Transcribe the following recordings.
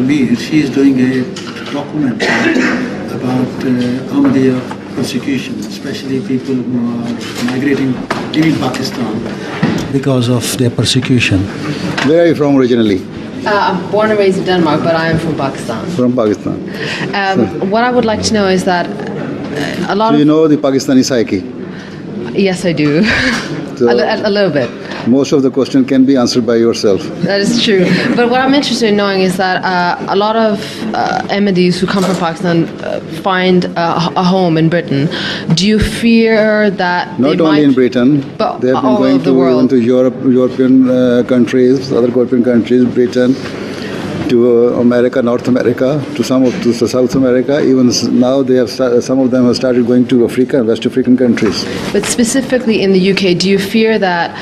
She is doing a documentary about Ahmadiyya persecution, especially people who are migrating in Pakistan because of their persecution. Where are you from originally? I'm born and raised in Denmark, but I am from Pakistan. From Pakistan. What I would like to know is that a lot Do you know the Pakistani psyche? Yes, I do. So a little bit. most of the question can be answered by yourself. That is true. But what I'm interested in knowing is that a lot of Ahmadis who come from Pakistan find a home in Britain. Do you fear that Not only in Britain, but they have been all going over the to world? even to European countries, other European countries, Britain, to America, North America, to South America. Even now, some of them have started going to Africa and West African countries. But specifically in the UK, do you fear that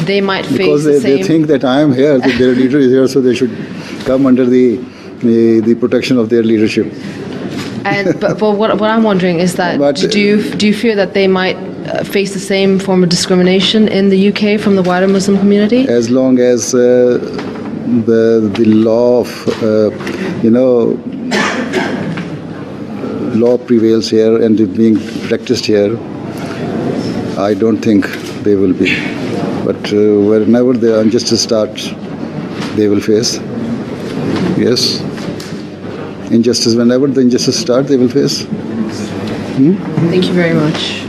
they might face because the same? They think that I am here, that their leader is here, so they should come under the protection of their leadership. But what I'm wondering is that do you fear that they might face the same form of discrimination in the UK from the wider Muslim community? As long as the law of law prevails here and is being practiced here, I don't think they will be. But whenever the injustice starts, they will face. Yes. Injustice, whenever the injustice starts, they will face. Thank you very much.